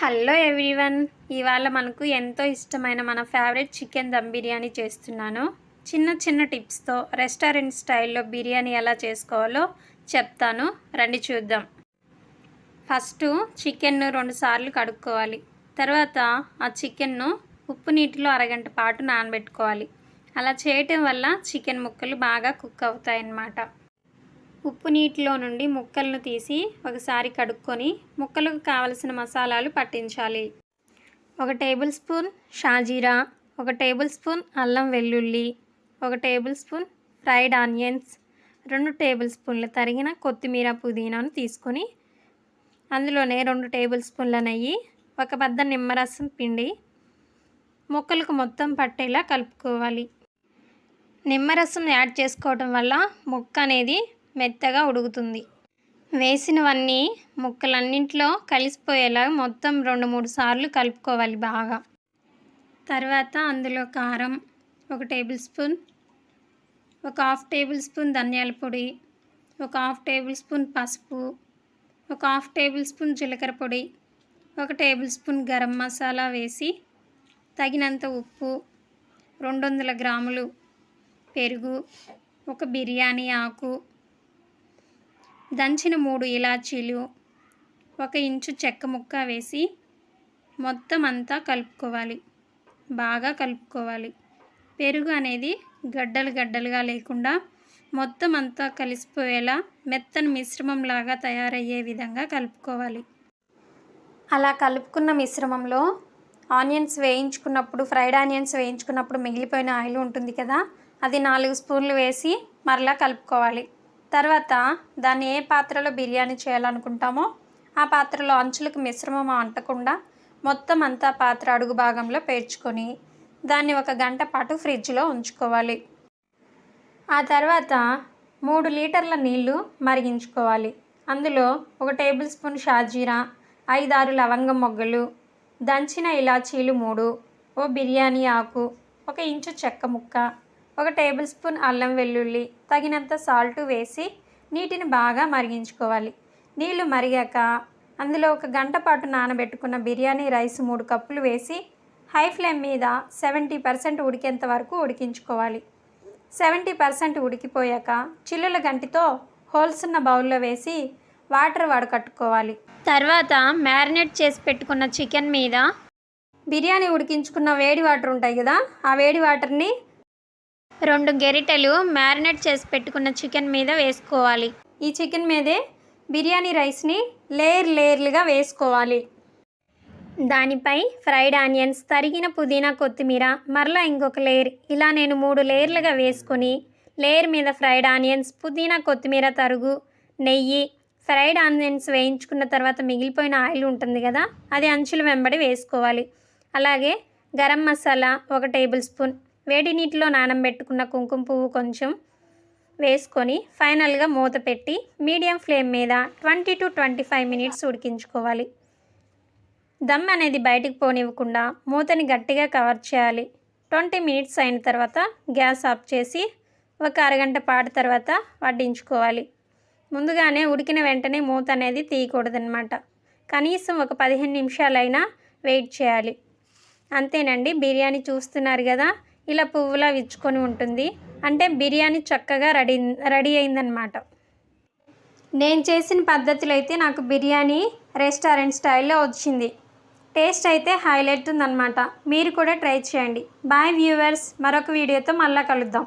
Hello everyone, ఇవాళ మనకు ఎంతో ఇష్టమైన మన ఫేవరెట్ చికెన్ దమ్ బిర్యానీ చేస్తున్నాను. చిన్న చిన్న టిప్స్తో రెస్టారెంట్ స్టైల్లో బిర్యానీ ఎలా చేసుకోవాలో చెప్తాను, రండి చూద్దాం. ఫస్ట్ చికెన్ను 2 సార్లు కడుక్కోవాలి. తర్వాత ఆ చికెన్ను ఉప్పు నీటిలో అరగంట పాటు నానబెట్టుకోవాలి. అలా చేయటం వల్ల చికెన్ ముక్కలు బాగా కుక్ అవుతాయి అన్నమాట. ఉప్పు నీటిలో నుండి ముక్కలను తీసి ఒకసారి కడుక్కొని ముక్కలకు కావలసిన మసాలాలు పట్టించాలి. 1 టేబుల్ స్పూన్ షాజీరా, 1 టేబుల్ స్పూన్ అల్లం వెల్లుల్లి, 1 table spoon fried onions, 2 table స్పూన్ల తరిగిన కొత్తిమీర పుదీనాను తీసుకొని అందులోనే 2 టేబుల్ స్పూన్ల నెయ్యి, 1 బద్ద నిమ్మరసం పిండి ముక్కలకు మొత్తం పట్టేలా కలుపుకోవాలి. నిమ్మరసం యాడ్ చేసుకోవడం వల్ల ముక్క అనేది మెత్తగా ఉడుకుతుంది. వేసినవన్నీ ముక్కలన్నింటిలో కలిసిపోయేలా మొత్తం 2-3 సార్లు కలుపుకోవాలి బాగా. తర్వాత అందులో కారం 1 టేబుల్ స్పూన్, 1/2 టేబుల్ స్పూన్ ధనియాల పొడి, 1/2 టేబుల్ స్పూన్ పసుపు, 1/2 టేబుల్ స్పూన్ జీలకర్ర పొడి, 1 టేబుల్ స్పూన్ గరం మసాలా వేసి తగినంత ఉప్పు, 200 గ్రాములు పెరుగు, 1 బిర్యానీ ఆకు, దంచిన 3 ఇలాచీలు, 1 ఇంచు చెక్క ముక్క వేసి మొత్తం అంతా కలుపుకోవాలి. బాగా కలుపుకోవాలి. పెరుగు అనేది గడ్డలుగా లేకుండా మొత్తం అంతా కలిసిపోయేలా మెత్తని మిశ్రమంలాగా తయారయ్యే విధంగా కలుపుకోవాలి. అలా కలుపుకున్న మిశ్రమంలో ఫ్రైడ్ ఆనియన్స్ వేయించుకున్నప్పుడు మిగిలిపోయిన ఆయిల్ ఉంటుంది కదా, అది 4 స్పూన్లు వేసి మరలా కలుపుకోవాలి. తర్వాత దాన్ని ఏ పాత్రలో బిర్యానీ చేయాలనుకుంటామో ఆ పాత్రలో అంచులకు మిశ్రమం అంటకుండా మొత్తం అంతా పాత్ర అడుగు భాగంలో పేర్చుకొని దాన్ని 1 గంట పాటు ఫ్రిడ్జ్లో ఉంచుకోవాలి. ఆ తర్వాత 3 లీటర్ల నీళ్లు మరిగించుకోవాలి. అందులో 1 టేబుల్ స్పూన్ షాజీరా, 5-6 లవంగం మొగ్గలు, దంచిన ఇలాచీలు 3, 1 బిర్యానీ ఆకు, 1 ఇంచు చెక్క ముక్క, 1 టేబుల్ స్పూన్ అల్లం వెల్లుల్లి, తగినంత సాల్ట్ వేసి నీటిని బాగా మరిగించుకోవాలి. నీళ్లు మరిగాక అందులో 1 గంట పాటు నానబెట్టుకున్న బిర్యానీ రైస్ 3 కప్పులు వేసి హై ఫ్లేమ్ మీద 70% ఉడికేంత వరకు ఉడికించుకోవాలి. 70% ఉడికిపోయాక చిల్లుల గంటితో హోల్స్ ఉన్న బౌల్లో వేసి వాటర్ వడకట్టుకోవాలి. తర్వాత మ్యారినేట్ చేసి పెట్టుకున్న చికెన్ మీద బిర్యానీ ఉడికించుకున్న వేడి వాటర్ ఉంటాయి కదా, ఆ వేడి వాటర్ని 2 గెరిటెలు మ్యారినేట్ చేసి పెట్టుకున్న చికెన్ మీద వేసుకోవాలి. ఈ చికెన్ మీదే బిర్యానీ రైస్ని లేయర్లుగా వేసుకోవాలి. దానిపై ఫ్రైడ్ ఆనియన్స్, తరిగిన పుదీనా, కొత్తిమీర, మరలా ఇంకొక లేయర్, ఇలా నేను 3 లేయర్లుగా వేసుకొని లేయర్ మీద ఫ్రైడ్ ఆనియన్స్, పుదీనా, కొత్తిమీర తరుగు, నెయ్యి, ఫ్రైడ్ ఆనియన్స్ వేయించుకున్న తర్వాత మిగిలిపోయిన ఆయిల్ ఉంటుంది కదా, అది అంచుల వెంబడి వేసుకోవాలి. అలాగే గరం మసాలా 1 టేబుల్ స్పూన్, వేడి నీటిలో నానబెట్టుకున్న కుంకుమ పువ్వు కొంచెం వేసుకొని ఫైనల్గా మూత పెట్టి మీడియం ఫ్లేమ్ మీద 20 to 25 మినిట్స్ ఉడికించుకోవాలి. దమ్ అనేది బయటకు పోనివ్వకుండా మూతని గట్టిగా కవర్ చేయాలి. 20 మినిట్స్ అయిన తర్వాత గ్యాస్ ఆఫ్ చేసి 1 అరగంట పాటు తర్వాత వడ్డించుకోవాలి. ముందుగానే ఉడికిన వెంటనే మూత అనేది తీయకూడదన్నమాట. కనీసం ఒక 15 నిమిషాలైనా వెయిట్ చేయాలి. అంతేనండి, బిర్యానీ చూస్తున్నారు కదా, ఇలా పువ్వులా విచ్చుకొని ఉంటుంది. అంటే బిర్యానీ చక్కగా రెడీ అయిందనమాట. నేను చేసిన పద్ధతిలో అయితే నాకు బిర్యానీ రెస్టారెంట్ స్టైల్లో వచ్చింది. టేస్ట్ అయితే హైలైట్ ఉందన్నమాట. మీరు కూడా ట్రై చేయండి. బాయ్ వ్యూవర్స్, మరొక వీడియోతో మళ్ళీ కలుద్దాం.